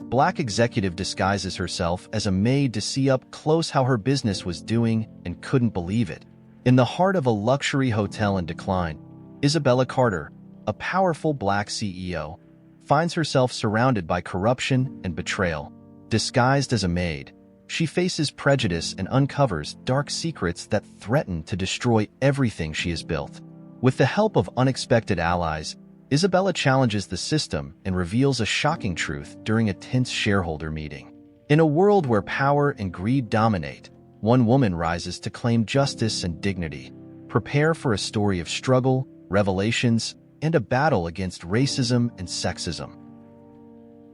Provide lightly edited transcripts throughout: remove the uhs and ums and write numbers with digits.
Black executive disguises herself as a maid to see up close how her business was doing and couldn't believe it. In the heart of a luxury hotel in decline, Isabella Carter, a powerful Black CEO, finds herself surrounded by corruption and betrayal. Disguised as a maid, she faces prejudice and uncovers dark secrets that threaten to destroy everything she has built. With the help of unexpected allies, Isabella challenges the system and reveals a shocking truth during a tense shareholder meeting. In a world where power and greed dominate, one woman rises to claim justice and dignity. Prepare for a story of struggle, revelations, and a battle against racism and sexism.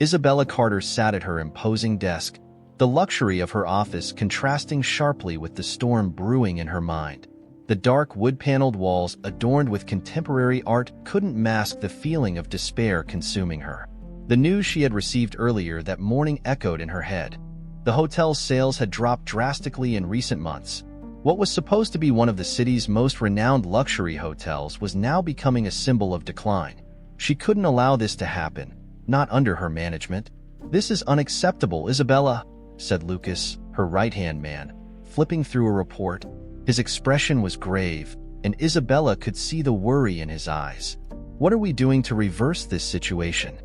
Isabella Carter sat at her imposing desk, the luxury of her office contrasting sharply with the storm brewing in her mind. The dark wood-paneled walls adorned with contemporary art couldn't mask the feeling of despair consuming her. The news she had received earlier that morning echoed in her head. The hotel's sales had dropped drastically in recent months. What was supposed to be one of the city's most renowned luxury hotels was now becoming a symbol of decline. She couldn't allow this to happen, not under her management. "This is unacceptable, Isabella," said Lucas, her right-hand man, flipping through a report. His expression was grave, and Isabella could see the worry in his eyes. "What are we doing to reverse this situation?"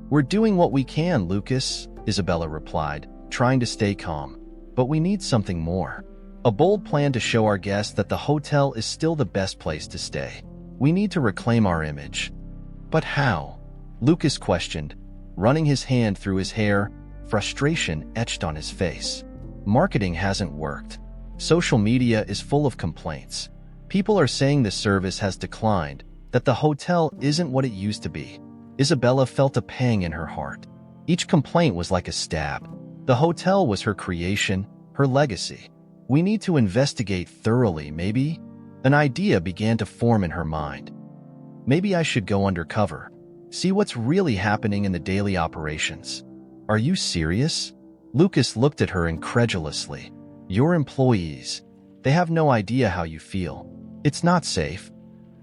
"We're doing what we can, Lucas," Isabella replied, trying to stay calm. "But we need something more. A bold plan to show our guests that the hotel is still the best place to stay. We need to reclaim our image." "But how?" Lucas questioned, running his hand through his hair, frustration etched on his face. "Marketing hasn't worked. Social media is full of complaints. People are saying the service has declined, that the hotel isn't what it used to be." Isabella felt a pang in her heart. Each complaint was like a stab. The hotel was her creation, her legacy. "We need to investigate thoroughly, maybe?" An idea began to form in her mind. "Maybe I should go undercover, see what's really happening in the daily operations." "Are you serious?" Lucas looked at her incredulously. "Your employees, they have no idea how you feel. It's not safe."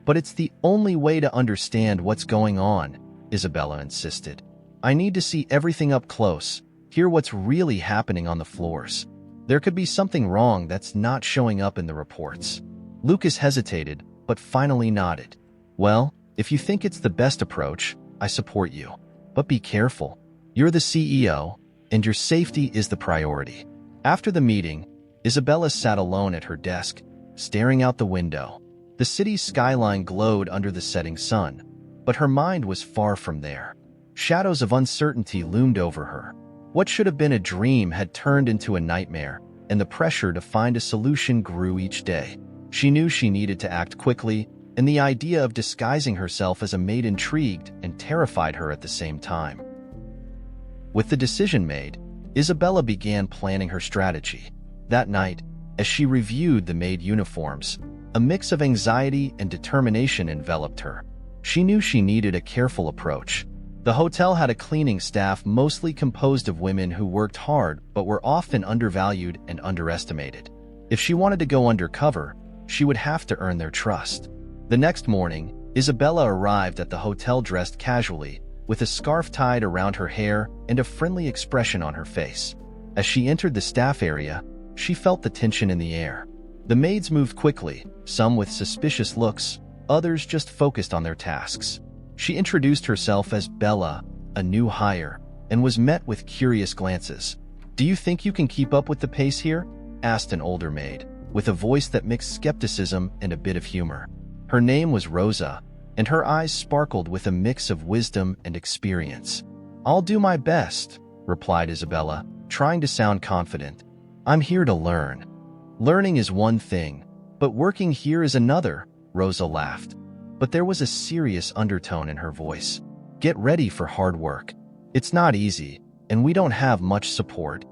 "But it's the only way to understand what's going on," Isabella insisted. "I need to see everything up close, hear what's really happening on the floors. There could be something wrong that's not showing up in the reports." Lucas hesitated, but finally nodded. "Well, if you think it's the best approach, I support you. But be careful. You're the CEO, and your safety is the priority." After the meeting, Isabella sat alone at her desk, staring out the window. The city's skyline glowed under the setting sun, but her mind was far from there. Shadows of uncertainty loomed over her. What should have been a dream had turned into a nightmare, and the pressure to find a solution grew each day. She knew she needed to act quickly, and the idea of disguising herself as a maid intrigued and terrified her at the same time. With the decision made, Isabella began planning her strategy. That night, as she reviewed the maid uniforms, a mix of anxiety and determination enveloped her. She knew she needed a careful approach. The hotel had a cleaning staff mostly composed of women who worked hard but were often undervalued and underestimated. If she wanted to go undercover, she would have to earn their trust. The next morning, Isabella arrived at the hotel dressed casually, with a scarf tied around her hair and a friendly expression on her face. As she entered the staff area, she felt the tension in the air. The maids moved quickly, some with suspicious looks, others just focused on their tasks. She introduced herself as Bella, a new hire, and was met with curious glances. "Do you think you can keep up with the pace here?" asked an older maid, with a voice that mixed skepticism and a bit of humor. Her name was Rosa, and her eyes sparkled with a mix of wisdom and experience. "I'll do my best," replied Isabella, trying to sound confident. "I'm here to learn." "Learning is one thing, but working here is another," Rosa laughed. But there was a serious undertone in her voice. "Get ready for hard work. It's not easy, and we don't have much support."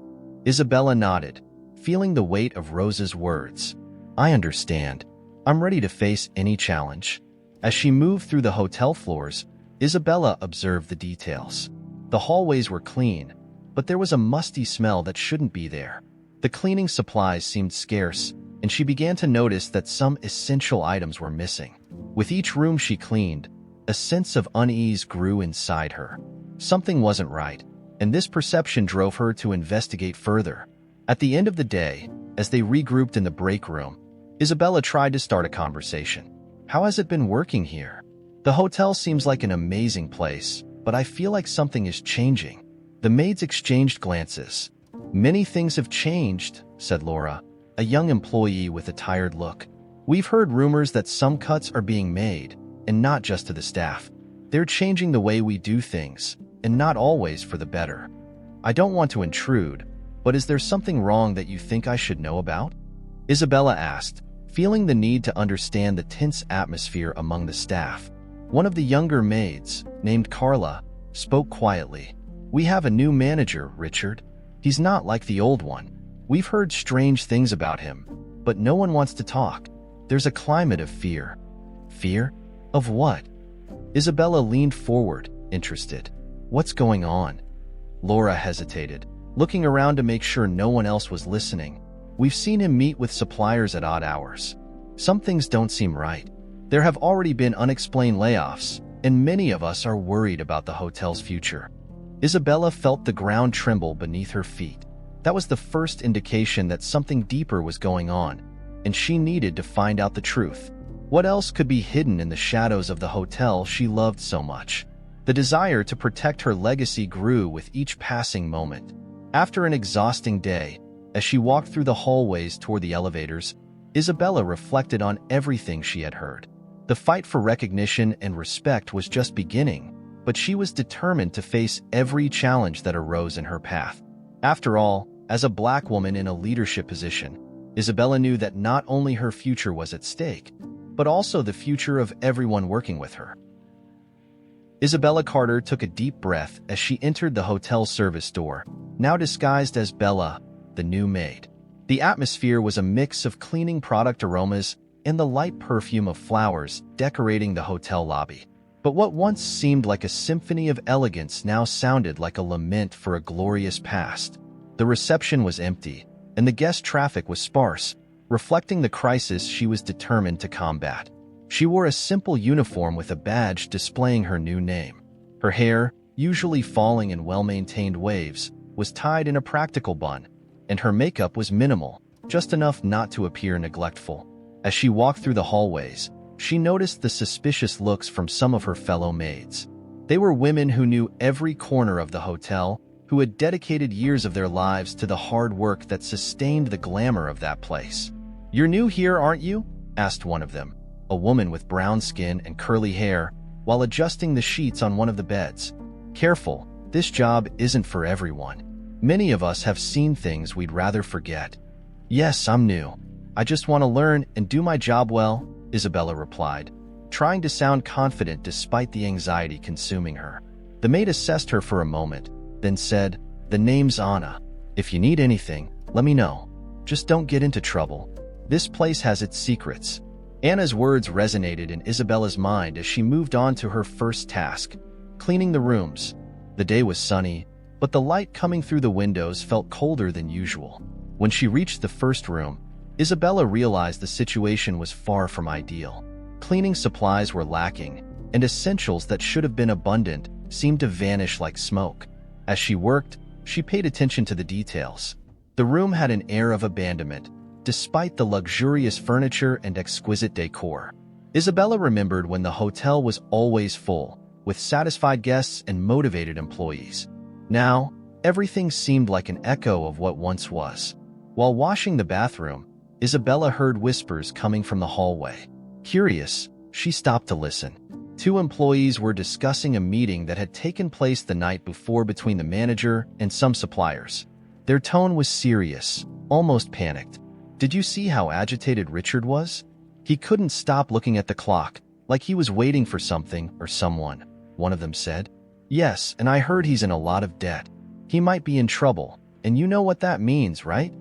Isabella nodded, feeling the weight of Rosa's words. "I understand. I'm ready to face any challenge." As she moved through the hotel floors, Isabella observed the details. The hallways were clean, but there was a musty smell that shouldn't be there. The cleaning supplies seemed scarce, and she began to notice that some essential items were missing. With each room she cleaned, a sense of unease grew inside her. Something wasn't right. and this perception drove her to investigate further. At the end of the day, as they regrouped in the break room, Isabella tried to start a conversation. "How has it been working here? The hotel seems like an amazing place, but I feel like something is changing." The maids exchanged glances. "Many things have changed," said Laura, a young employee with a tired look. "We've heard rumors that some cuts are being made, and not just to the staff. They're changing the way we do things, and not always for the better. I don't want to intrude, but is there something wrong that you think I should know about?" Isabella asked, feeling the need to understand the tense atmosphere among the staff. One of the younger maids, named Carla, spoke quietly. "We have a new manager, Richard. He's not like the old one. We've heard strange things about him, but no one wants to talk. There's a climate of fear." "Fear? Of what?" Isabella leaned forward, interested. "What's going on?" Laura hesitated, looking around to make sure no one else was listening. "We've seen him meet with suppliers at odd hours. Some things don't seem right. There have already been unexplained layoffs, and many of us are worried about the hotel's future." Isabella felt the ground tremble beneath her feet. That was the first indication that something deeper was going on, and she needed to find out the truth. What else could be hidden in the shadows of the hotel she loved so much? The desire to protect her legacy grew with each passing moment. After an exhausting day, as she walked through the hallways toward the elevators, Isabella reflected on everything she had heard. The fight for recognition and respect was just beginning, but she was determined to face every challenge that arose in her path. After all, as a Black woman in a leadership position, Isabella knew that not only her future was at stake, but also the future of everyone working with her. Isabella Carter took a deep breath as she entered the hotel service door, now disguised as Bella, the new maid. The atmosphere was a mix of cleaning product aromas and the light perfume of flowers decorating the hotel lobby. But what once seemed like a symphony of elegance now sounded like a lament for a glorious past. The reception was empty, and the guest traffic was sparse, reflecting the crisis she was determined to combat. She wore a simple uniform with a badge displaying her new name. Her hair, usually falling in well-maintained waves, was tied in a practical bun, and her makeup was minimal, just enough not to appear neglectful. As she walked through the hallways, she noticed the suspicious looks from some of her fellow maids. They were women who knew every corner of the hotel, who had dedicated years of their lives to the hard work that sustained the glamour of that place. "You're new here, aren't you?" asked one of them, a woman with brown skin and curly hair, while adjusting the sheets on one of the beds. "Careful, this job isn't for everyone. Many of us have seen things we'd rather forget." "Yes, I'm new. I just want to learn and do my job well," Isabella replied, trying to sound confident despite the anxiety consuming her. The maid assessed her for a moment, then said, "The name's Anna. If you need anything, let me know. Just don't get into trouble. This place has its secrets." Anna's words resonated in Isabella's mind as she moved on to her first task, cleaning the rooms. The day was sunny, but the light coming through the windows felt colder than usual. When she reached the first room, Isabella realized the situation was far from ideal. Cleaning supplies were lacking, and essentials that should have been abundant seemed to vanish like smoke. As she worked, she paid attention to the details. The room had an air of abandonment, despite the luxurious furniture and exquisite decor. Isabella remembered when the hotel was always full, with satisfied guests and motivated employees. Now, everything seemed like an echo of what once was. While washing the bathroom, Isabella heard whispers coming from the hallway. Curious, she stopped to listen. Two employees were discussing a meeting that had taken place the night before between the manager and some suppliers. Their tone was serious, almost panicked. "Did you see how agitated Richard was? He couldn't stop looking at the clock, like he was waiting for something or someone," one of them said. "Yes, and I heard he's in a lot of debt. He might be in trouble, and you know what that means, right?"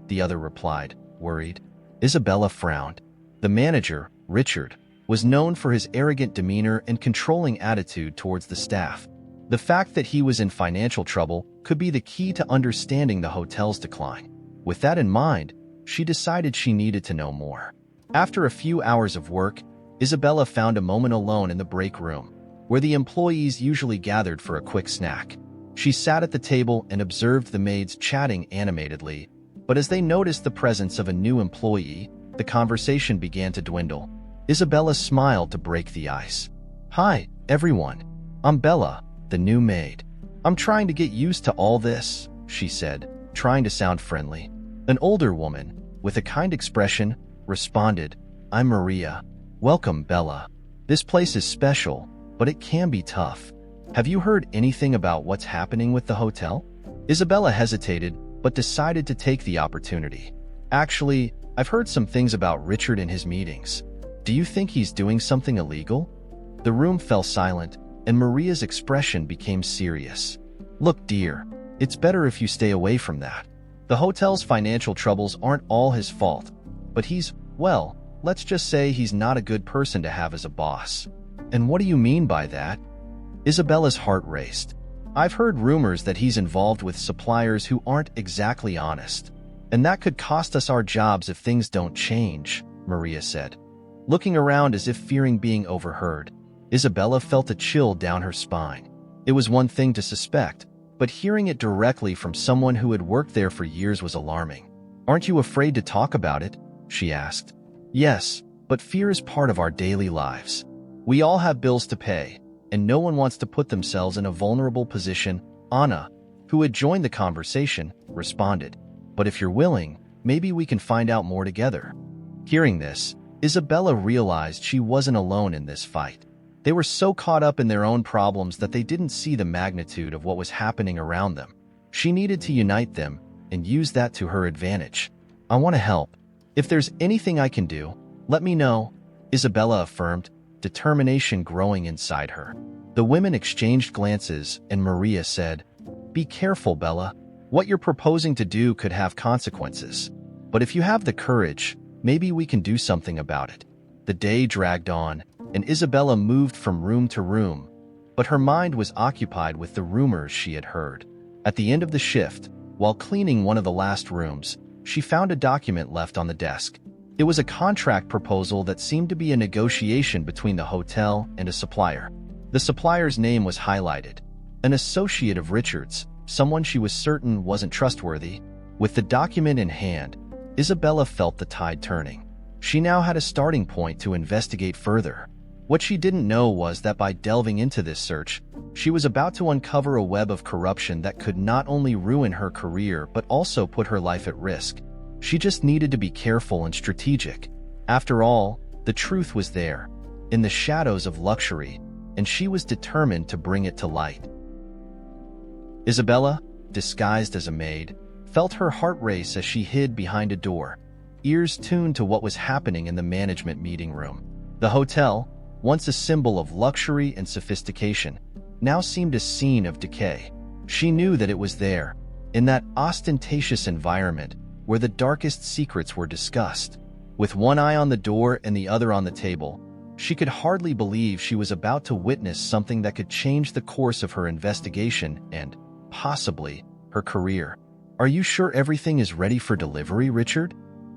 the other replied, worried. Isabella frowned. The manager, Richard, was known for his arrogant demeanor and controlling attitude towards the staff. The fact that he was in financial trouble could be the key to understanding the hotel's decline. With that in mind, she decided she needed to know more. After a few hours of work, Isabella found a moment alone in the break room, where the employees usually gathered for a quick snack. She sat at the table and observed the maids chatting animatedly, but as they noticed the presence of a new employee, the conversation began to dwindle. Isabella smiled to break the ice. "Hi, everyone. I'm Bella, the new maid. I'm trying to get used to all this," she said, trying to sound friendly. An older woman, with a kind expression, responded, "I'm Maria. Welcome, Bella. This place is special, but it can be tough. Have you heard anything about what's happening with the hotel?" Isabella hesitated, but decided to take the opportunity. "Actually, I've heard some things about Richard in his meetings. Do you think he's doing something illegal?" The room fell silent, and Maria's expression became serious. "Look, dear, it's better if you stay away from that. The hotel's financial troubles aren't all his fault, but well, let's just say he's not a good person to have as a boss." "And what do you mean by that?" Isabella's heart raced. "I've heard rumors that he's involved with suppliers who aren't exactly honest, and that could cost us our jobs if things don't change," Maria said. Looking around as if fearing being overheard, Isabella felt a chill down her spine. It was one thing to suspect, but hearing it directly from someone who had worked there for years was alarming. "Aren't you afraid to talk about it?" she asked. "Yes, but fear is part of our daily lives. We all have bills to pay, and no one wants to put themselves in a vulnerable position," Anna, who had joined the conversation, responded. "But if you're willing, maybe we can find out more together." Hearing this, Isabella realized she wasn't alone in this fight. They were so caught up in their own problems that they didn't see the magnitude of what was happening around them. She needed to unite them and use that to her advantage. "I want to help. If there's anything I can do, let me know," Isabella affirmed, determination growing inside her. The women exchanged glances, and Maria said, "Be careful, Bella. What you're proposing to do could have consequences. But if you have the courage, maybe we can do something about it." The day dragged on, and Isabella moved from room to room, but her mind was occupied with the rumors she had heard. At the end of the shift, while cleaning one of the last rooms, she found a document left on the desk. It was a contract proposal that seemed to be a negotiation between the hotel and a supplier. The supplier's name was highlighted, an associate of Richard's, someone she was certain wasn't trustworthy. With the document in hand, Isabella felt the tide turning. She now had a starting point to investigate further. What she didn't know was that by delving into this search, she was about to uncover a web of corruption that could not only ruin her career but also put her life at risk. She just needed to be careful and strategic. After all, the truth was there, in the shadows of luxury, and she was determined to bring it to light. Isabella, disguised as a maid, felt her heart race as she hid behind a door, ears tuned to what was happening in the management meeting room. The hotel, once a symbol of luxury and sophistication, now seemed a scene of decay. She knew that it was there, in that ostentatious environment, where the darkest secrets were discussed. With one eye on the door and the other on the table, she could hardly believe she was about to witness something that could change the course of her investigation and, possibly, her career. "Are you sure everything is ready for delivery, Richard?"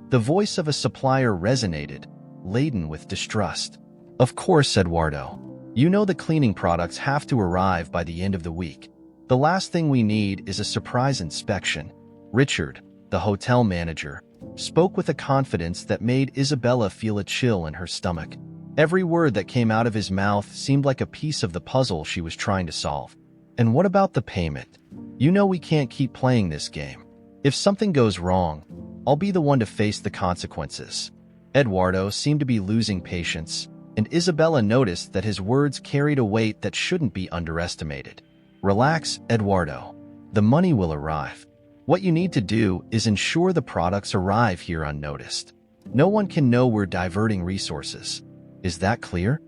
The voice of a supplier resonated, laden with distrust. "Of course, Eduardo. You know the cleaning products have to arrive by the end of the week. The last thing we need is a surprise inspection." Richard, the hotel manager, spoke with a confidence that made Isabella feel a chill in her stomach. Every word that came out of his mouth seemed like a piece of the puzzle she was trying to solve. "And what about the payment? You know we can't keep playing this game. If something goes wrong, I'll be the one to face the consequences." Eduardo seemed to be losing patience, and Isabella noticed that his words carried a weight that shouldn't be underestimated. "Relax, Eduardo. The money will arrive. What you need to do is ensure the products arrive here unnoticed. No one can know we're diverting resources. Is that clear?"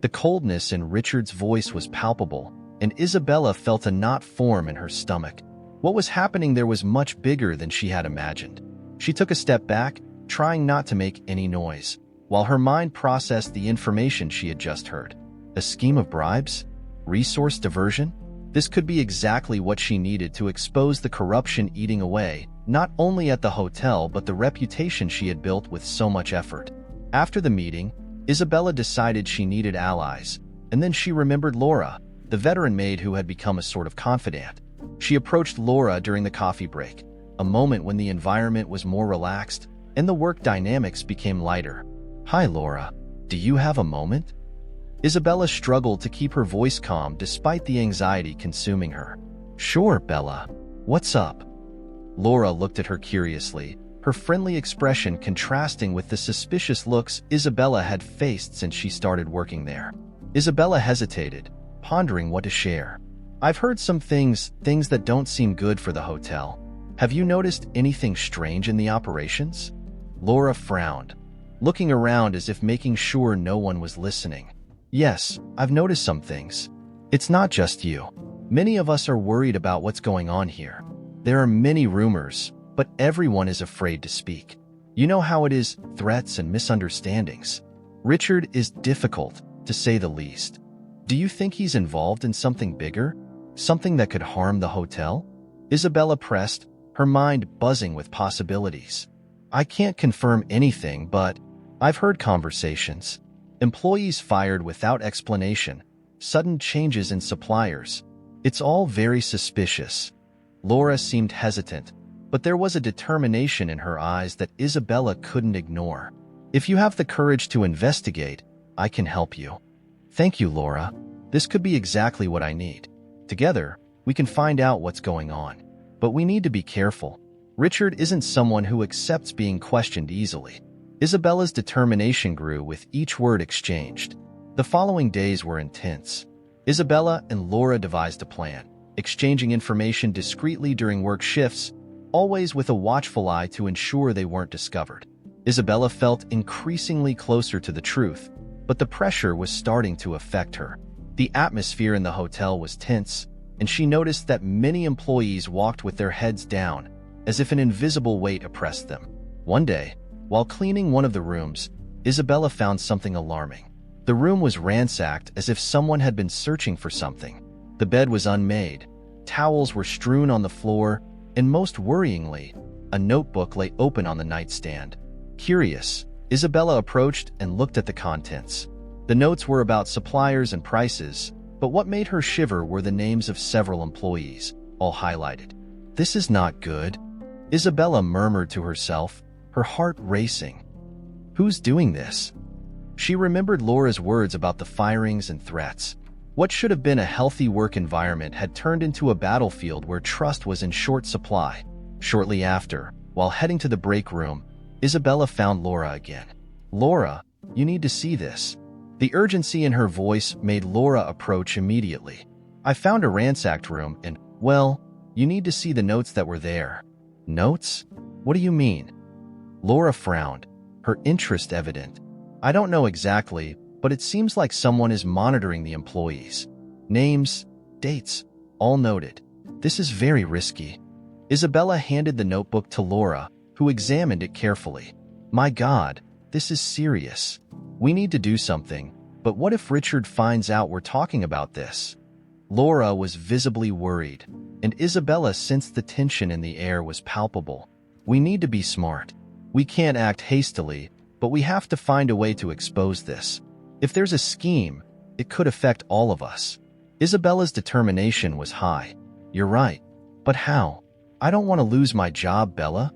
The coldness in Richard's voice was palpable, and Isabella felt a knot form in her stomach. What was happening there was much bigger than she had imagined. She took a step back, trying not to make any noise, while her mind processed the information she had just heard. A scheme of bribes? Resource diversion? This could be exactly what she needed to expose the corruption eating away, not only at the hotel but the reputation she had built with so much effort. After the meeting, Isabella decided she needed allies, and then she remembered Laura, the veteran maid who had become a sort of confidant. She approached Laura during the coffee break, a moment when the environment was more relaxed and the work dynamics became lighter. "Hi, Laura. Do you have a moment?" Isabella struggled to keep her voice calm despite the anxiety consuming her. "Sure, Bella. What's up?" Laura looked at her curiously, her friendly expression contrasting with the suspicious looks Isabella had faced since she started working there. Isabella hesitated, pondering what to share. "I've heard some things that don't seem good for the hotel. Have you noticed anything strange in the operations?" Laura frowned, looking around as if making sure no one was listening. "Yes, I've noticed some things. It's not just you. Many of us are worried about what's going on here. There are many rumors, but everyone is afraid to speak. You know how it is, threats and misunderstandings. Richard is difficult, to say the least. Do you think he's involved in something bigger? Something that could harm the hotel?" Isabella pressed, her mind buzzing with possibilities. "I can't confirm anything, but I've heard conversations. Employees fired without explanation, sudden changes in suppliers. It's all very suspicious." Laura seemed hesitant, but there was a determination in her eyes that Isabella couldn't ignore. "If you have the courage to investigate, I can help you." "Thank you, Laura. This could be exactly what I need. Together, we can find out what's going on. But we need to be careful. Richard isn't someone who accepts being questioned easily." Isabella's determination grew with each word exchanged. The following days were intense. Isabella and Laura devised a plan, exchanging information discreetly during work shifts, always with a watchful eye to ensure they weren't discovered. Isabella felt increasingly closer to the truth, but the pressure was starting to affect her. The atmosphere in the hotel was tense, and she noticed that many employees walked with their heads down, as if an invisible weight oppressed them. One day, while cleaning one of the rooms, Isabella found something alarming. The room was ransacked as if someone had been searching for something. The bed was unmade, towels were strewn on the floor, and most worryingly, a notebook lay open on the nightstand. Curious, Isabella approached and looked at the contents. The notes were about suppliers and prices, but what made her shiver were the names of several employees, all highlighted. "This is not good," Isabella murmured to herself, her heart racing. "Who's doing this?" She remembered Laura's words about the firings and threats. What should have been a healthy work environment had turned into a battlefield where trust was in short supply. Shortly after, while heading to the break room, Isabella found Laura again. "Laura, you need to see this." The urgency in her voice made Laura approach immediately. "I found a ransacked room and, well, you need to see the notes that were there." "Notes? What do you mean?" Laura frowned, her interest evident. "I don't know exactly, but it seems like someone is monitoring the employees. Names, dates, all noted. This is very risky." Isabella handed the notebook to Laura, who examined it carefully. "My God, this is serious. We need to do something, but what if Richard finds out we're talking about this?" Laura was visibly worried, and Isabella sensed the tension in the air was palpable. "We need to be smart. We can't act hastily, but we have to find a way to expose this. If there's a scheme, it could affect all of us." Isabella's determination was high. "You're right. But how? I don't want to lose my job, Bella."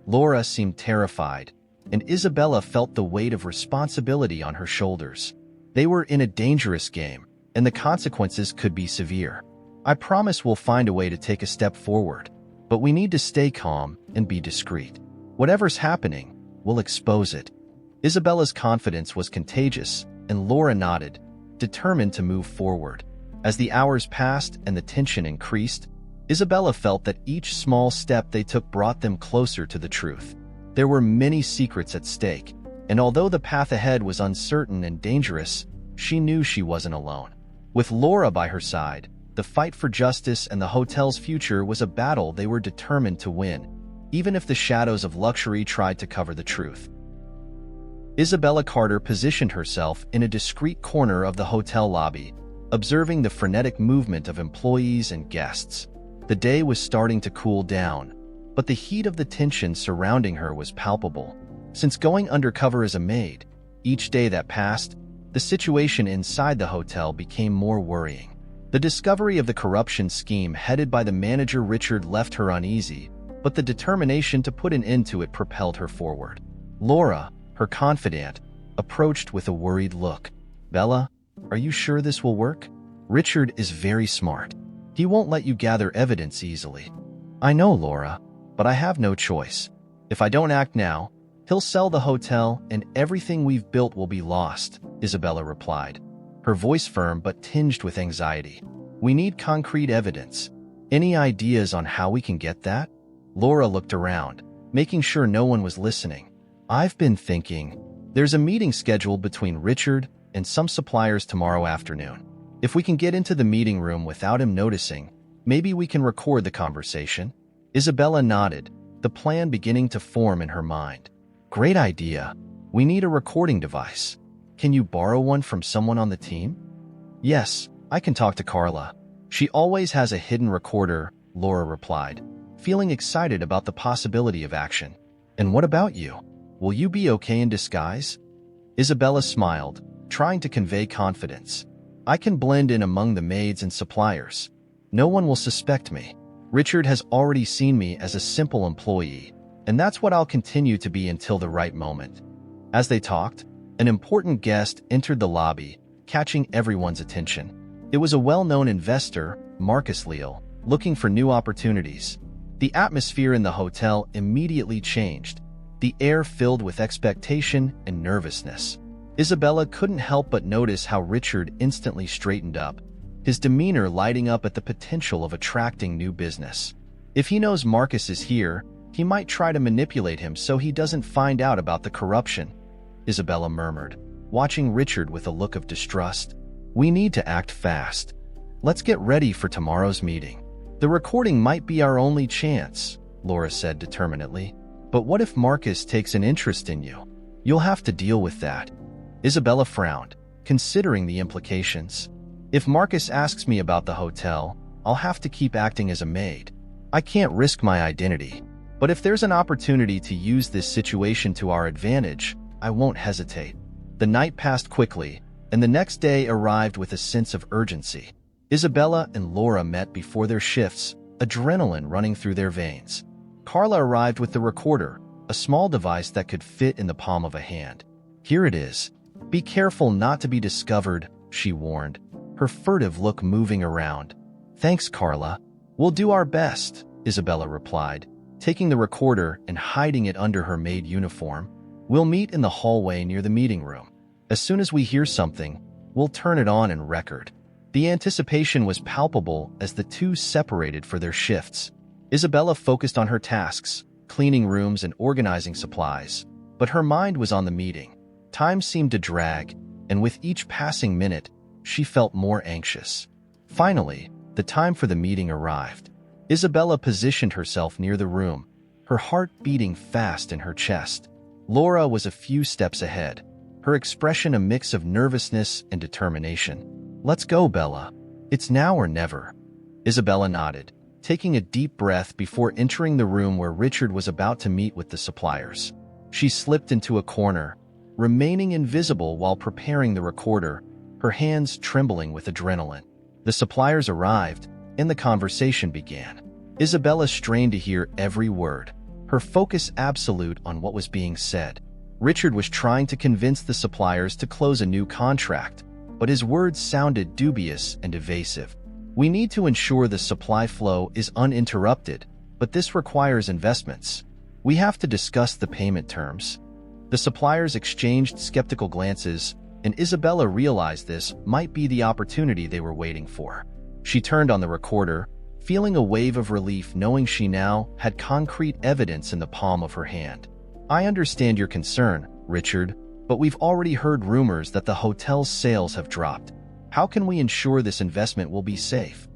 Laura seemed terrified, and Isabella felt the weight of responsibility on her shoulders. They were in a dangerous game, and the consequences could be severe. "I promise we'll find a way to take a step forward, but we need to stay calm and be discreet. Whatever's happening, we'll expose it." Isabella's confidence was contagious, and Laura nodded, determined to move forward. As the hours passed and the tension increased, Isabella felt that each small step they took brought them closer to the truth. There were many secrets at stake, and although the path ahead was uncertain and dangerous, she knew she wasn't alone. With Laura by her side, the fight for justice and the hotel's future was a battle they were determined to win, even if the shadows of luxury tried to cover the truth. Isabella Carter positioned herself in a discreet corner of the hotel lobby, observing the frenetic movement of employees and guests. The day was starting to cool down, but the heat of the tension surrounding her was palpable. Since going undercover as a maid, each day that passed, the situation inside the hotel became more worrying. The discovery of the corruption scheme headed by the manager Richard left her uneasy, but the determination to put an end to it propelled her forward. Laura, her confidant, approached with a worried look. "Bella, are you sure this will work? Richard is very smart. He won't let you gather evidence easily." "I know, Laura, but I have no choice. If I don't act now, he'll sell the hotel and everything we've built will be lost," Isabella replied, her voice firm but tinged with anxiety. "We need concrete evidence. Any ideas on how we can get that?" Laura looked around, making sure no one was listening. "I've been thinking, there's a meeting scheduled between Richard and some suppliers tomorrow afternoon. If we can get into the meeting room without him noticing, maybe we can record the conversation." Isabella nodded, the plan beginning to form in her mind. "Great idea. We need a recording device. Can you borrow one from someone on the team?" "Yes, I can talk to Carla. She always has a hidden recorder," Laura replied, feeling excited about the possibility of action. "And what about you? Will you be okay in disguise?" Isabella smiled, trying to convey confidence. "I can blend in among the maids and suppliers. No one will suspect me. Richard has already seen me as a simple employee, and that's what I'll continue to be until the right moment." As they talked, an important guest entered the lobby, catching everyone's attention. It was a well-known investor, Marcus Leal, looking for new opportunities. The atmosphere in the hotel immediately changed, the air filled with expectation and nervousness. Isabella couldn't help but notice how Richard instantly straightened up, his demeanor lighting up at the potential of attracting new business. If he knows Marcus is here, he might try to manipulate him so he doesn't find out about the corruption, Isabella murmured, watching Richard with a look of distrust. "We need to act fast. Let's get ready for tomorrow's meeting. The recording might be our only chance," Laura said determinedly. "But what if Marcus takes an interest in you? You'll have to deal with that." Isabella frowned, considering the implications. "If Marcus asks me about the hotel, I'll have to keep acting as a maid. I can't risk my identity. But if there's an opportunity to use this situation to our advantage, I won't hesitate." The night passed quickly, and the next day arrived with a sense of urgency. Isabella and Laura met before their shifts, adrenaline running through their veins. Carla arrived with the recorder, a small device that could fit in the palm of a hand. "Here it is. Be careful not to be discovered," she warned, her furtive look moving around. "Thanks, Carla. We'll do our best," Isabella replied, taking the recorder and hiding it under her maid uniform. "We'll meet in the hallway near the meeting room. As soon as we hear something, we'll turn it on and record." The anticipation was palpable as the two separated for their shifts. Isabella focused on her tasks, cleaning rooms and organizing supplies, but her mind was on the meeting. Time seemed to drag, and with each passing minute, she felt more anxious. Finally, the time for the meeting arrived. Isabella positioned herself near the room, her heart beating fast in her chest. Laura was a few steps ahead, her expression a mix of nervousness and determination. "Let's go, Bella. It's now or never." Isabella nodded, taking a deep breath before entering the room where Richard was about to meet with the suppliers. She slipped into a corner, remaining invisible while preparing the recorder, her hands trembling with adrenaline. The suppliers arrived, and the conversation began. Isabella strained to hear every word, her focus absolute on what was being said. Richard was trying to convince the suppliers to close a new contract, but his words sounded dubious and evasive. "We need to ensure the supply flow is uninterrupted, but this requires investments. We have to discuss the payment terms." The suppliers exchanged skeptical glances, and Isabella realized this might be the opportunity they were waiting for. She turned on the recorder, feeling a wave of relief knowing she now had concrete evidence in the palm of her hand. "I understand your concern, Richard, but we've already heard rumors that the hotel's sales have dropped. How can we ensure this investment will be safe?"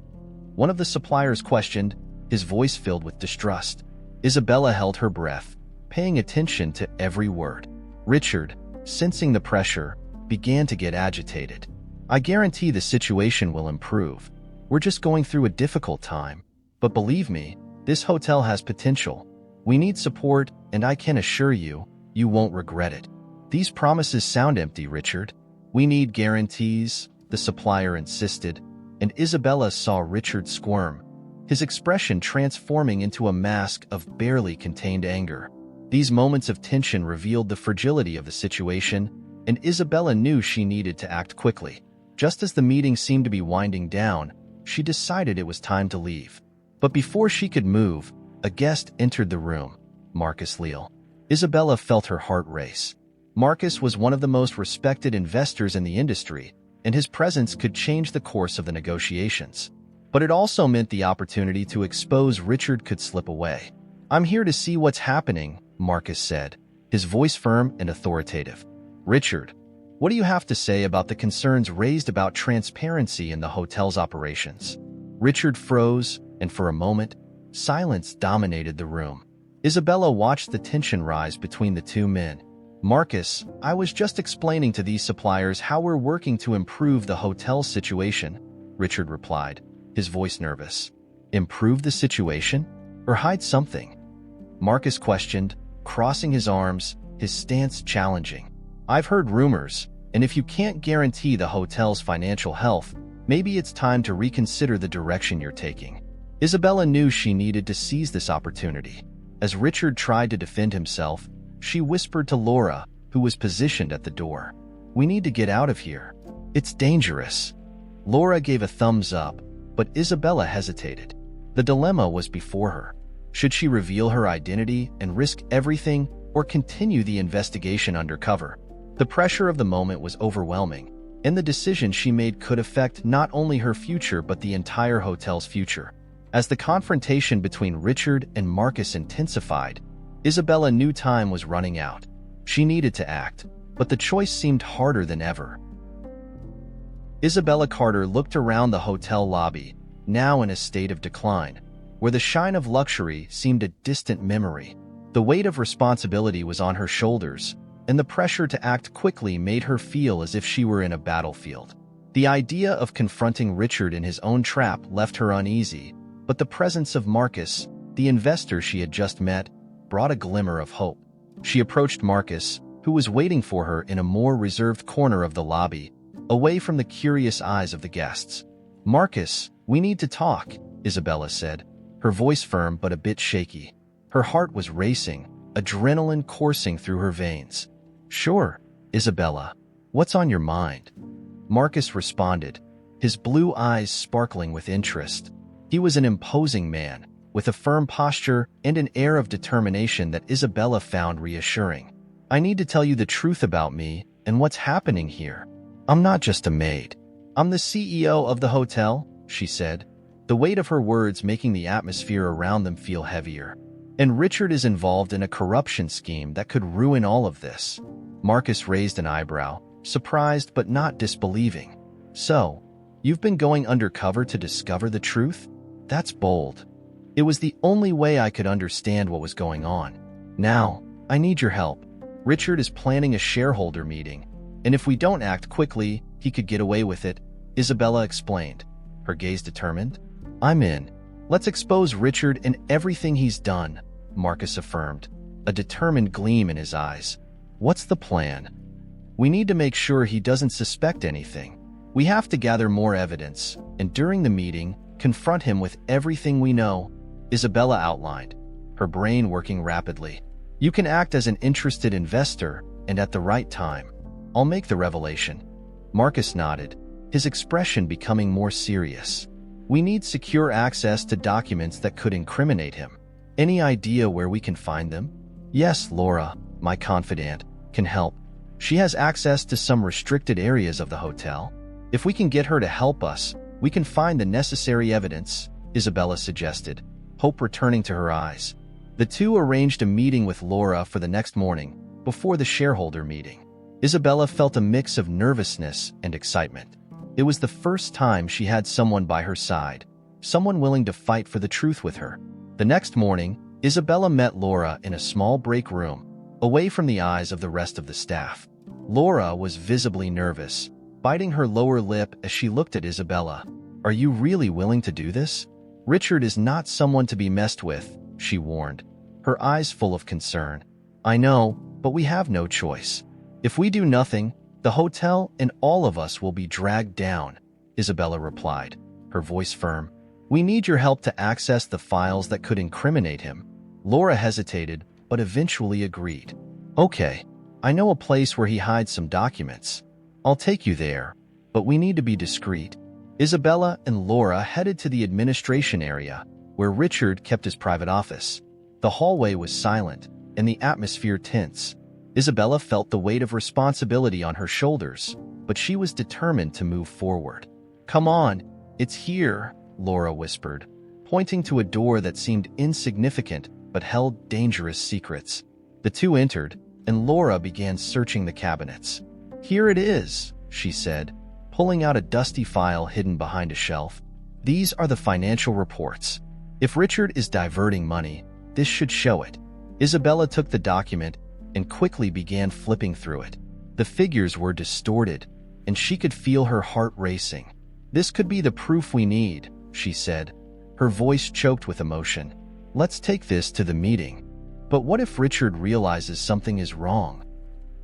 One of the suppliers questioned, his voice filled with distrust. Isabella held her breath, paying attention to every word. Richard, sensing the pressure, began to get agitated. "I guarantee the situation will improve. We're just going through a difficult time. But believe me, this hotel has potential. We need support, and I can assure you, you won't regret it." "These promises sound empty, Richard. We need guarantees," the supplier insisted. and Isabella saw Richard squirm, his expression transforming into a mask of barely contained anger. These moments of tension revealed the fragility of the situation, and Isabella knew she needed to act quickly. Just as the meeting seemed to be winding down, she decided it was time to leave. But before she could move, a guest entered the room, Marcus Leal. Isabella felt her heart race. Marcus was one of the most respected investors in the industry, and his presence could change the course of the negotiations. But it also meant the opportunity to expose Richard could slip away. "I'm here to see what's happening," Marcus said, his voice firm and authoritative. "Richard, what do you have to say about the concerns raised about transparency in the hotel's operations?" Richard froze, and for a moment, silence dominated the room. Isabella watched the tension rise between the two men. "Marcus, I was just explaining to these suppliers how we're working to improve the hotel's situation," Richard replied, his voice nervous. "Improve the situation? Or hide something?" Marcus questioned, crossing his arms, his stance challenging. "I've heard rumors, and if you can't guarantee the hotel's financial health, maybe it's time to reconsider the direction you're taking." Isabella knew she needed to seize this opportunity. As Richard tried to defend himself, she whispered to Laura, who was positioned at the door, "We need to get out of here. It's dangerous." Laura gave a thumbs up, but Isabella hesitated. The dilemma was before her. Should she reveal her identity and risk everything, or continue the investigation undercover? The pressure of the moment was overwhelming, and the decision she made could affect not only her future but the entire hotel's future. As the confrontation between Richard and Marcus intensified, Isabella knew time was running out. She needed to act, but the choice seemed harder than ever. Isabella Carter looked around the hotel lobby, now in a state of decline, where the shine of luxury seemed a distant memory. The weight of responsibility was on her shoulders, and the pressure to act quickly made her feel as if she were in a battlefield. The idea of confronting Richard in his own trap left her uneasy, but the presence of Marcus, the investor she had just met, brought a glimmer of hope. She approached Marcus, who was waiting for her in a more reserved corner of the lobby, away from the curious eyes of the guests. "Marcus, we need to talk," Isabella said, her voice firm but a bit shaky. Her heart was racing, adrenaline coursing through her veins. "Sure, Isabella. What's on your mind?" Marcus responded, his blue eyes sparkling with interest. He was an imposing man, with a firm posture and an air of determination that Isabella found reassuring. "I need to tell you the truth about me and what's happening here. I'm not just a maid. I'm the CEO of the hotel," she said, the weight of her words making the atmosphere around them feel heavier. "And Richard is involved in a corruption scheme that could ruin all of this." Marcus raised an eyebrow, surprised but not disbelieving. "So, you've been going undercover to discover the truth? That's bold." It was the only way I could understand what was going on. "Now, I need your help. Richard is planning a shareholder meeting, and if we don't act quickly, he could get away with it," Isabella explained, her gaze determined. "I'm in. Let's expose Richard and everything he's done," Marcus affirmed, a determined gleam in his eyes. "What's the plan?" "We need to make sure he doesn't suspect anything. We have to gather more evidence, and during the meeting, confront him with everything we know," Isabella outlined, her brain working rapidly. "You can act as an interested investor, and at the right time, I'll make the revelation." Marcus nodded, his expression becoming more serious. "We need secure access to documents that could incriminate him. Any idea where we can find them?" "Yes, Laura, my confidant, can help. She has access to some restricted areas of the hotel. If we can get her to help us, we can find the necessary evidence," Isabella suggested, hope returning to her eyes. The two arranged a meeting with Laura for the next morning, before the shareholder meeting. Isabella felt a mix of nervousness and excitement. It was the first time she had someone by her side, someone willing to fight for the truth with her. The next morning, Isabella met Laura in a small break room, away from the eyes of the rest of the staff. Laura was visibly nervous, biting her lower lip as she looked at Isabella. "Are you really willing to do this? Richard is not someone to be messed with," she warned, her eyes full of concern. "I know, but we have no choice. If we do nothing, the hotel and all of us will be dragged down," Isabella replied, her voice firm. "We need your help to access the files that could incriminate him." Laura hesitated, but eventually agreed. "Okay, I know a place where he hides some documents. I'll take you there, but we need to be discreet." Isabella and Laura headed to the administration area, where Richard kept his private office. The hallway was silent, and the atmosphere tense. Isabella felt the weight of responsibility on her shoulders, but she was determined to move forward. "Come on, it's here," Laura whispered, pointing to a door that seemed insignificant but held dangerous secrets. The two entered, and Laura began searching the cabinets. "Here it is," she said, pulling out a dusty file hidden behind a shelf. "These are the financial reports. If Richard is diverting money, this should show it." Isabella took the document and quickly began flipping through it. The figures were distorted, and she could feel her heart racing. "This could be the proof we need," she said, her voice choked with emotion. "Let's take this to the meeting." "But what if Richard realizes something is wrong?"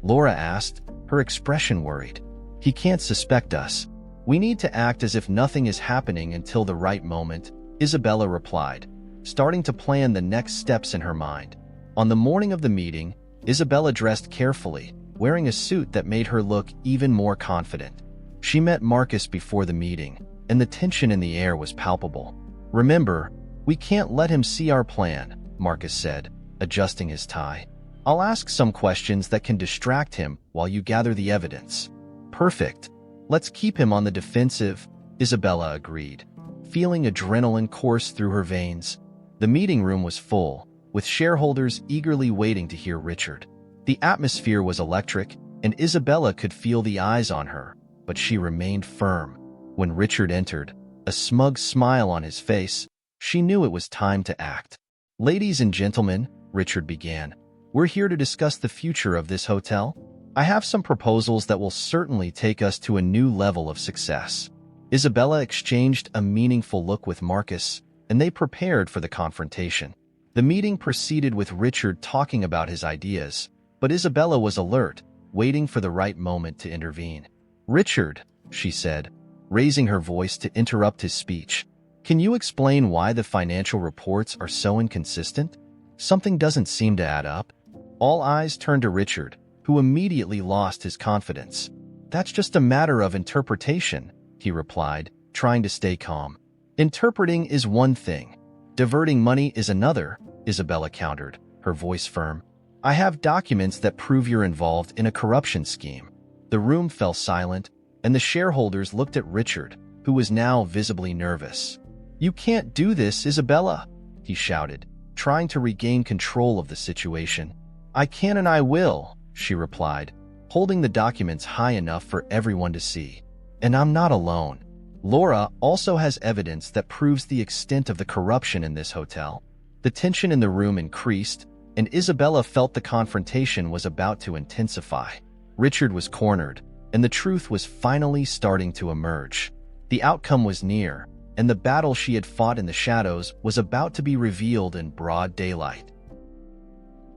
Laura asked, her expression worried. "He can't suspect us. We need to act as if nothing is happening until the right moment," Isabella replied, starting to plan the next steps in her mind. On the morning of the meeting, Isabella dressed carefully, wearing a suit that made her look even more confident. She met Marcus before the meeting, and the tension in the air was palpable. "Remember, we can't let him see our plan," Marcus said, adjusting his tie. "I'll ask some questions that can distract him while you gather the evidence." "Perfect. Let's keep him on the defensive," Isabella agreed, feeling adrenaline course through her veins. The meeting room was full, with shareholders eagerly waiting to hear Richard. The atmosphere was electric, and Isabella could feel the eyes on her, but she remained firm. When Richard entered, a smug smile on his face, she knew it was time to act. "Ladies and gentlemen," Richard began, "we're here to discuss the future of this hotel. I have some proposals that will certainly take us to a new level of success." Isabella exchanged a meaningful look with Marcus, and they prepared for the confrontation. The meeting proceeded with Richard talking about his ideas, but Isabella was alert, waiting for the right moment to intervene. "Richard," she said, raising her voice to interrupt his speech, "can you explain why the financial reports are so inconsistent? Something doesn't seem to add up." All eyes turned to Richard, who immediately lost his confidence. "That's just a matter of interpretation," he replied, trying to stay calm. "Interpreting is one thing. Diverting money is another," Isabella countered, her voice firm. "I have documents that prove you're involved in a corruption scheme." The room fell silent, and the shareholders looked at Richard, who was now visibly nervous. "You can't do this, Isabella," he shouted, trying to regain control of the situation. "I can and I will," she replied, holding the documents high enough for everyone to see. "And I'm not alone. Laura also has evidence that proves the extent of the corruption in this hotel." The tension in the room increased, and Isabella felt the confrontation was about to intensify. Richard was cornered, and the truth was finally starting to emerge. The outcome was near, and the battle she had fought in the shadows was about to be revealed in broad daylight.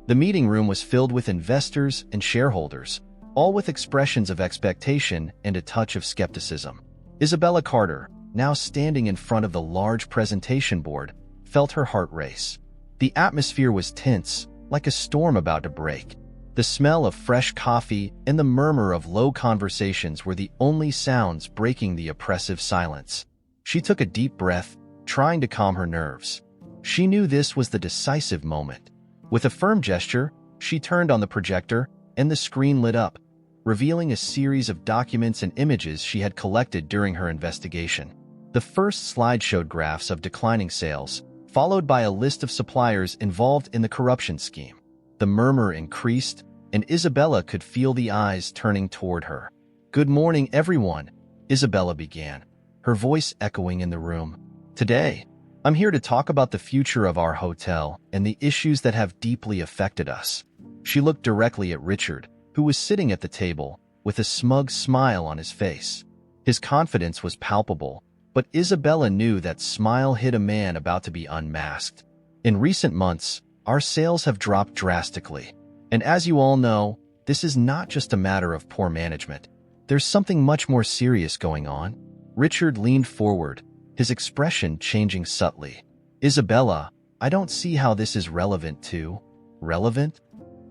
The meeting room was filled with investors and shareholders, all with expressions of expectation and a touch of skepticism. Isabella Carter, now standing in front of the large presentation board, felt her heart race. The atmosphere was tense, like a storm about to break. The smell of fresh coffee and the murmur of low conversations were the only sounds breaking the oppressive silence. She took a deep breath, trying to calm her nerves. She knew this was the decisive moment. With a firm gesture, she turned on the projector, and the screen lit up, revealing a series of documents and images she had collected during her investigation. The first slide showed graphs of declining sales, followed by a list of suppliers involved in the corruption scheme. The murmur increased, and Isabella could feel the eyes turning toward her. "Good morning, everyone," Isabella began, her voice echoing in the room. "Today, I'm here to talk about the future of our hotel and the issues that have deeply affected us." She looked directly at Richard, who was sitting at the table, with a smug smile on his face. His confidence was palpable, but Isabella knew that smile hid a man about to be unmasked. "In recent months, our sales have dropped drastically. And as you all know, this is not just a matter of poor management. There's something much more serious going on." Richard leaned forward, his expression changing subtly. Isabella, I don't see how this is relevant to... Relevant?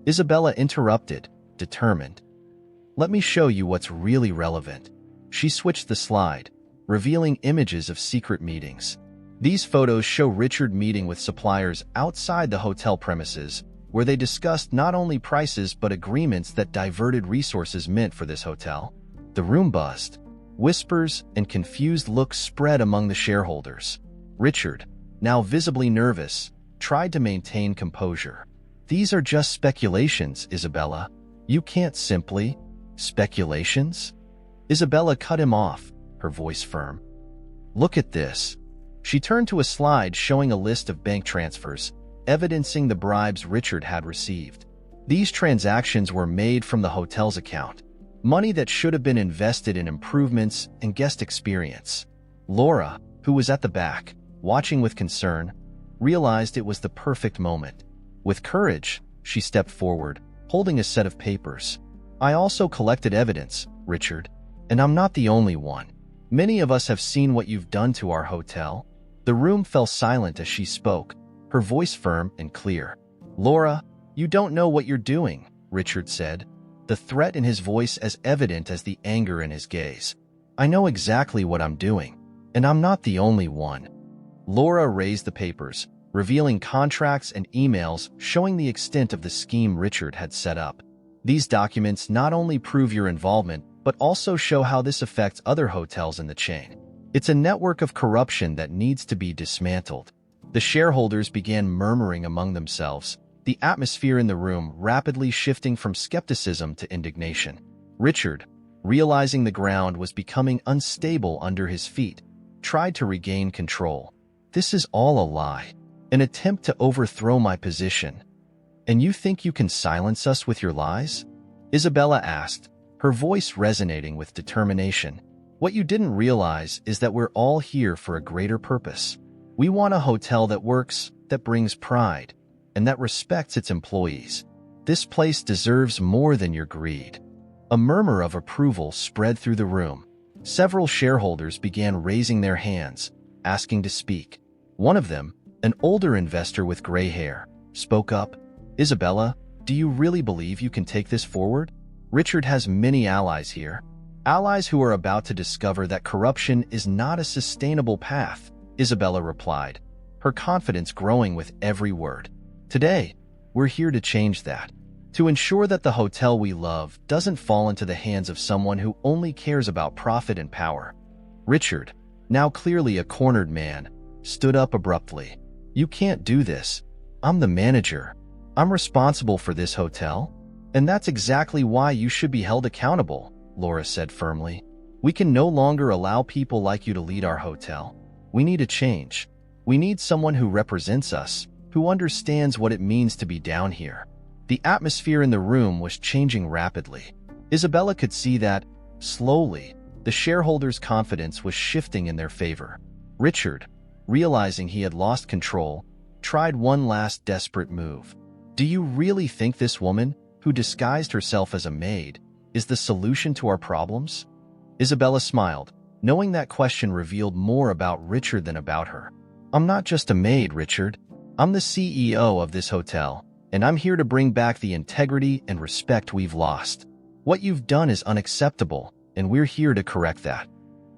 Isabella interrupted, determined. Let me show you what's really relevant. She switched the slide, revealing images of secret meetings. These photos show Richard meeting with suppliers outside the hotel premises, where they discussed not only prices but agreements that diverted resources meant for this hotel. The room buzzed. Whispers and confused looks spread among the shareholders. Richard, now visibly nervous, tried to maintain composure. These are just speculations, Isabella. You can't simply... Speculations? Isabella cut him off, her voice firm. Look at this. She turned to a slide showing a list of bank transfers, evidencing the bribes Richard had received. These transactions were made from the hotel's account, money that should have been invested in improvements and guest experience. Laura, who was at the back, watching with concern, realized it was the perfect moment. With courage, she stepped forward, holding a set of papers. I also collected evidence, Richard, and I'm not the only one. Many of us have seen what you've done to our hotel. The room fell silent as she spoke, her voice firm and clear. Laura, you don't know what you're doing, Richard said, the threat in his voice as evident as the anger in his gaze. I know exactly what I'm doing, and I'm not the only one. Laura raised the papers, revealing contracts and emails showing the extent of the scheme Richard had set up. These documents not only prove your involvement, but also show how this affects other hotels in the chain. It's a network of corruption that needs to be dismantled. The shareholders began murmuring among themselves, the atmosphere in the room rapidly shifting from skepticism to indignation. Richard, realizing the ground was becoming unstable under his feet, tried to regain control. This is all a lie, an attempt to overthrow my position. And you think you can silence us with your lies? Isabella asked, her voice resonating with determination. What you didn't realize is that we're all here for a greater purpose. We want a hotel that works, that brings pride, and that respects its employees. This place deserves more than your greed. A murmur of approval spread through the room. Several shareholders began raising their hands, asking to speak. One of them, an older investor with gray hair, spoke up. Isabella, do you really believe you can take this forward? Richard has many allies here. Allies who are about to discover that corruption is not a sustainable path, Isabella replied, her confidence growing with every word. Today, we're here to change that. To ensure that the hotel we love doesn't fall into the hands of someone who only cares about profit and power. Richard, now clearly a cornered man, stood up abruptly. You can't do this. I'm the manager. I'm responsible for this hotel. And that's exactly why you should be held accountable, Laura said firmly. We can no longer allow people like you to lead our hotel. We need a change. We need someone who represents us, who understands what it means to be down here. The atmosphere in the room was changing rapidly. Isabella could see that, slowly, the shareholders' confidence was shifting in their favor. Richard, realizing he had lost control, tried one last desperate move. Do you really think this woman, who disguised herself as a maid, is the solution to our problems? Isabella smiled, knowing that question revealed more about Richard than about her. I'm not just a maid, Richard. I'm the CEO of this hotel, and I'm here to bring back the integrity and respect we've lost. What you've done is unacceptable, and we're here to correct that.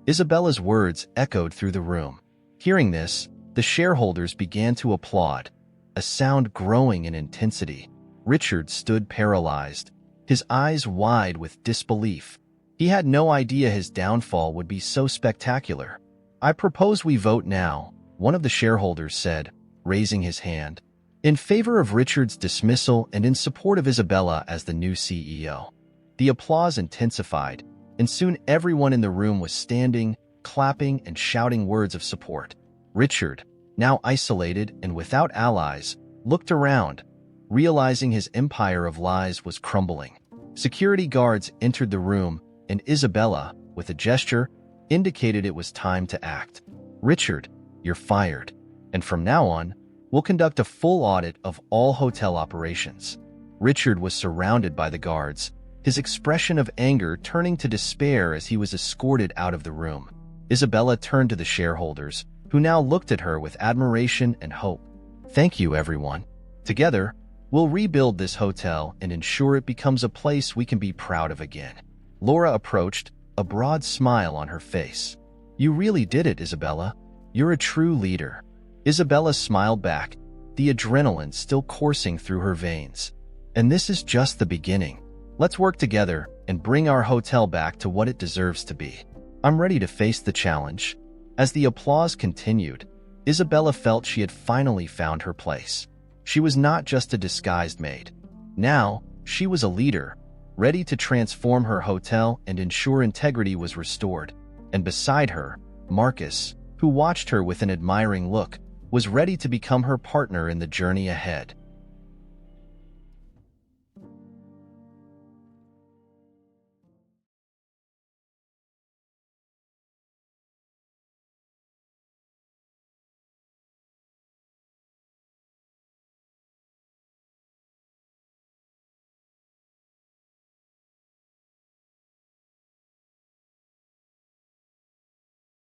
Isabella's words echoed through the room. Hearing this, the shareholders began to applaud, a sound growing in intensity. Richard stood paralyzed, his eyes wide with disbelief. He had no idea his downfall would be so spectacular. I propose we vote now, one of the shareholders said, raising his hand, in favor of Richard's dismissal and in support of Isabella as the new CEO. The applause intensified, and soon everyone in the room was standing, clapping, and shouting words of support. Richard, now isolated and without allies, looked around, realizing his empire of lies was crumbling. Security guards entered the room, and Isabella, with a gesture, indicated it was time to act. Richard, you're fired, and from now on, we'll conduct a full audit of all hotel operations. Richard was surrounded by the guards, his expression of anger turning to despair as he was escorted out of the room. Isabella turned to the shareholders, who now looked at her with admiration and hope. Thank you, everyone. Together, we'll rebuild this hotel and ensure it becomes a place we can be proud of again. Laura approached, a broad smile on her face. You really did it, Isabella. You're a true leader. Isabella smiled back, the adrenaline still coursing through her veins. And this is just the beginning. Let's work together and bring our hotel back to what it deserves to be. I'm ready to face the challenge. As the applause continued, Isabella felt she had finally found her place. She was not just a disguised maid. Now, she was a leader, ready to transform her hotel and ensure integrity was restored. And beside her, Marcus, who watched her with an admiring look, was ready to become her partner in the journey ahead.